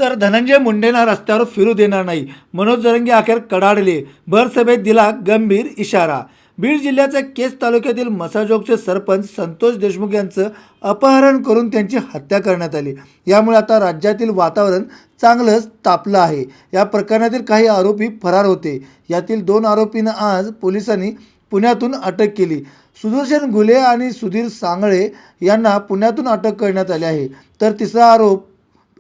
तर धनंजय मुंडेंना रस्त्यावर फिरू देणार नाही, मनोज जरंगे अखेर कडाडले, भर सभेत दिला गंभीर इशारा। बीड जिल्ह्याच्या केज तालुक्यातील मसाजोगचे सरपंच संतोष देशमुख यांचं अपहरण करून त्यांची हत्या करण्यात आली। यामुळे आता राज्यातील वातावरण चांगलंच तापलं आहे। या प्रकरणातील काही आरोपी फरार होते। यातील 2 आरोपींना आज पोलिसांनी पुण्यातून अटक केली। सुदर्शन गुले आणि सुधीर सांगळे यांना पुण्यातून अटक करण्यात आली आहे। तर तिसरा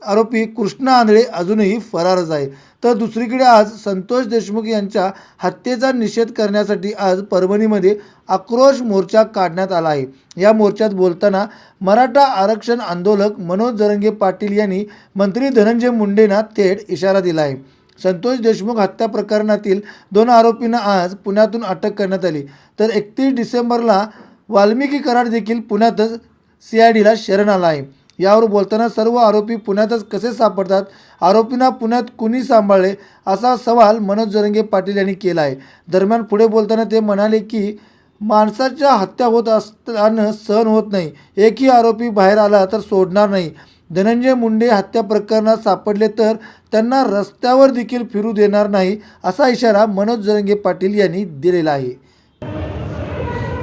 आरोपी कृष्णा आंधळे अजूनही फरारच आहे। तर दुसरीकडे आज संतोष देशमुख यांच्या हत्येचा निषेध करण्यासाठी आज परभणीमध्ये आक्रोश मोर्चा काढण्यात आला आहे। या मोर्चात बोलताना मराठा आरक्षण आंदोलक मनोज जरंगे पाटील यांनी मंत्री धनंजय मुंडेंना थेट इशारा दिला आहे। संतोष देशमुख हत्या प्रकरणातील 2 आरोपींना आज पुण्यातून अटक करण्यात आली। तर 31 डिसेंबरला वाल्मिकी कराड देखील पुण्यातच CIDला शरण आला आहे। यावर बोलताना सर्व आरोपी पुण्यातच कसे सापडतात, आरोपींना पुण्यात कुणी सांभाळले, असा सवाल मनोज जरंगे पाटील यांनी केला आहे। दरम्यान पुढे बोलताना ते म्हणाले की माणसाच्या हत्या होत असताना सहन होत नाही, एकही आरोपी बाहेर आला तर सोडणार नाही। धनंजय मुंडे हत्या प्रकरणात सापडले तर त्यांना रस्त्यावर देखील फिरू देणार नाही, असा इशारा मनोज जरंगे पाटील यांनी दिलेला आहे।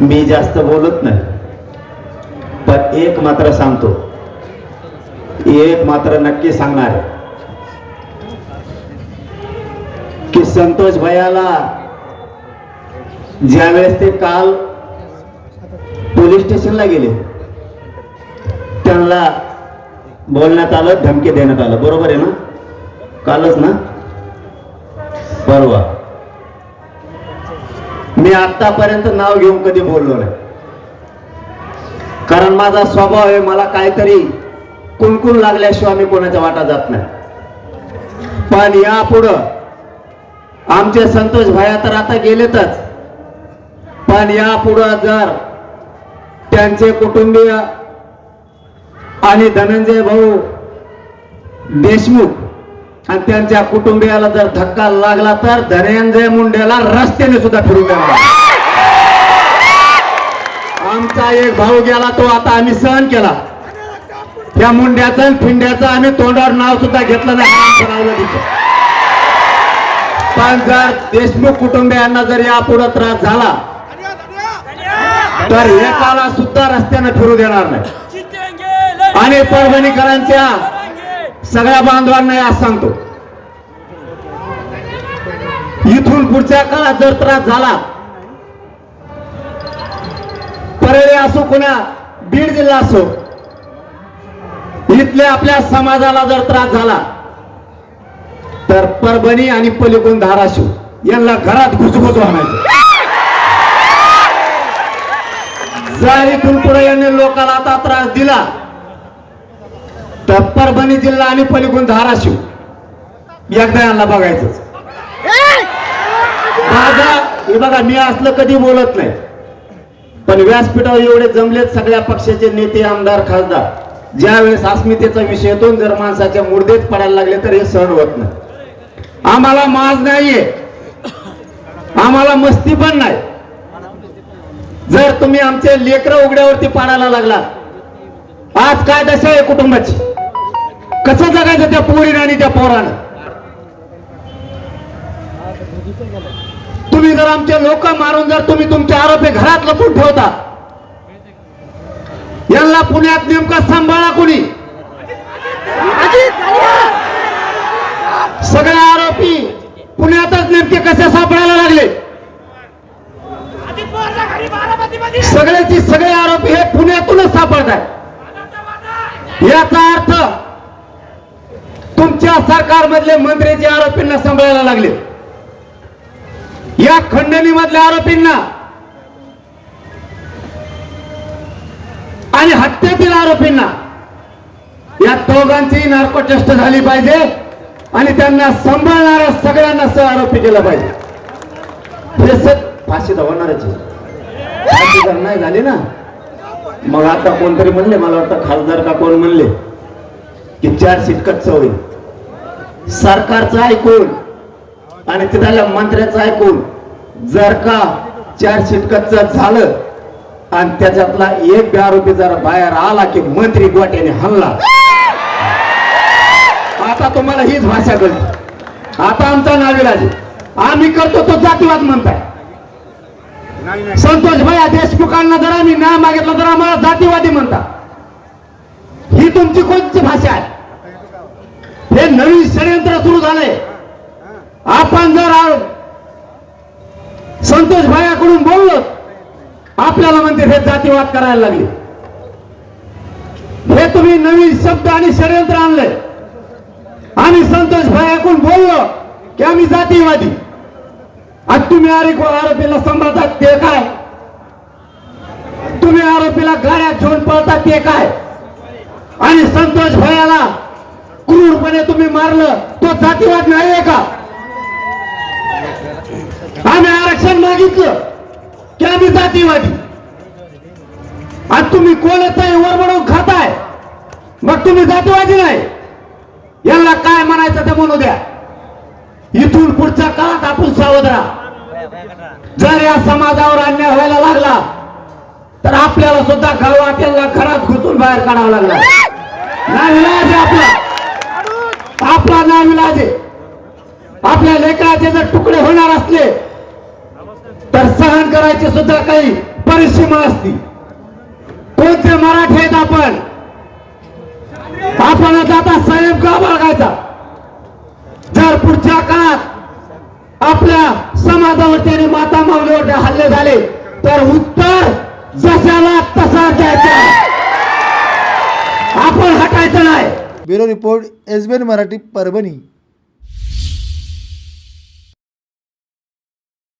मी जास्त बोलत नाही, पण एक मात्र सांगतो, एक मात्र नक्की सांगणार की संतोष भैयाला ज्यावेळेस ते काल पोलीस स्टेशनला गेले त्यांना बोलण्यात आलं, धमकी देण्यात आलं, बरोबर आहे ना? कालच ना, परवा। मी आतापर्यंत नाव घेऊन कधी बोललो नाही, कारण माझा स्वभाव आहे, मला काहीतरी कुणकुण लागल्याशिवाय मी कोणाच्या वाटा जात नाही। पण यापुढं आमचे संतोष भैया तर आता गेलेतच, पण यापुढं जर त्यांचे कुटुंबीय आणि धनंजय भाऊ देशमुख आणि त्यांच्या कुटुंबियाला जर धक्का लागला तर धनंजय मुंडेला रस्त्याने सुद्धा फिरू देणार। आमचा एक भाऊ गेला, तो आता आम्ही सहन केला, त्या मुंड्याचं फिंड्याचं आम्ही तोंडावर नाव सुद्धा घेतलं नाही। पण जर देशमुख कुटुंबियांना जर यापुढे त्रास झाला तर एकाला सुद्धा रस्त्याने फिरू देणार नाही। आणि परभणीकरांच्या सगळ्या बांधवांना आज सांगतो, इथून पुढच्या काळात जर त्रास झाला, परळी असो कुणा बीड जिल्हा असो, इथल्या आपल्या समाजाला जर त्रास झाला तर परभणी आणि पलीकडून धाराशिव यांना घरात घुसघुस आणायचं। जर इथून पुढे यांनी लोकांना आता त्रास दिला तर परभणी जिल्हा आणि पलीकडून धाराशिव एकदा यांना बघायचंच। हे बघा, मी असलं कधी बोलत नाही, पण व्यासपीठावर एवढे जमलेत सगळ्या पक्षाचे नेते, आमदार, खासदार, ज्यावेळेस अस्मितेचा विषय येतो, जर माणसाच्या मुर्देत पडायला लागले तर हे सहन होत नाही। आम्हाला माज नाहीये, आम्हाला मस्ती पण नाही। जर तुम्ही आमचे लेकरं उघड्यावरती पाडायला लागला, आज काय दशा आहे कुटुंबाची, कसं जगायचं त्या पोरीनं आणि त्या पोरानं? तुम्ही जर आमचे लोक मारून जर तुम्ही तुमचे आरोपी घरात लपून ठेवता, यांना पुण्यात नेमका सांभाळा कोणी? सगळे आरोपी पुण्यातच नेमके कसे सापडायला लागले? सगळे आरोपी हे पुण्यातूनच सापडतात। याचा अर्थ तुमच्या सरकारमधले मंत्री जे आरोपींना सांभाळायला लागले, या खंडणी मधल्या आरोपींना आणि हत्येतील आरोपींना, या दोघांची नार्को टेस्ट झाली पाहिजे आणि त्यांना सांभाळणाऱ्या सगळ्यांना सह आरोपी केलं पाहिजे। हे फाशी होणारच, फाशी जर नाही झाली ना, मग आता कोणतरी म्हणले, मला वाटतं खासदार का कोण म्हणले की 4 सीट कच्च होईल। सरकारचं ऐकून आणि तिथल्या मंत्र्याचं ऐकून जर का 4 सीट कच्च झालं आणि त्याच्यातला एक आरोपी जर बाहेर आला की मंत्री गोट्याने हल्ला, आता तुम्हाला हीच भाषा कळली. आता आमचा नाविलाज आहे. आम्ही करतो तो जातीवाद म्हणताय. संतोष भैया देशमुखांना जर आम्ही न्याय मागितला तर आम्हाला जातीवादी म्हणता. ही तुमची कोणती भाषा आहे? हे नवीन षडयंत्र सुरू झालंय. आपण जर संतोष भैयाकडून बोललो आपल्याला म्हणते हे जातीवाद करायला लागले. हे तुम्ही नवीन शब्द आणि षडयंत्र आणलंय. आम्ही संतोष भैयाकडून बोललो की आम्ही जातीवादी. आज तुम्ही आरोपीला सांभाळतात ते काय? तुम्ही आरोपीला गाड्या घेऊन पळतात ते काय? आणि संतोष भैयाला क्रूरपणे तुम्ही मारलं तो जातीवाद नाहीये का? आम्ही आरक्षण मागितलं की आम्ही जातीवादी. आज तुम्ही कोणताही वरबडून खाताय मग तुम्ही जातीवादी नाही. यांना काय म्हणायचं ते म्हणू द्या. इथून पुढच्या काळात आपण सावध राहा. जर या समाजावर अन्याय व्हायला लागला तर आपल्याला सुद्धा गावाला घरात घुसून बाहेर काढावं लागणार. नाविलाज आहे आपला नाविलाज आहे. आपल्या लेकराचे जर तुकडे होणार असले तर सहन करायची सुद्धा काही परिसीमा असती. कोणते मराठी आहेत आपण आता संयम का बाळगायचा? जर पुढच्या काळात आपल्या समाजावरती आणि माता माऊलीवरती हल्ले झाले तर उत्तर जशाला तसा द्यायचा. आपण हटायचं नाही. Bureau report SBN Marathi, Parbhani.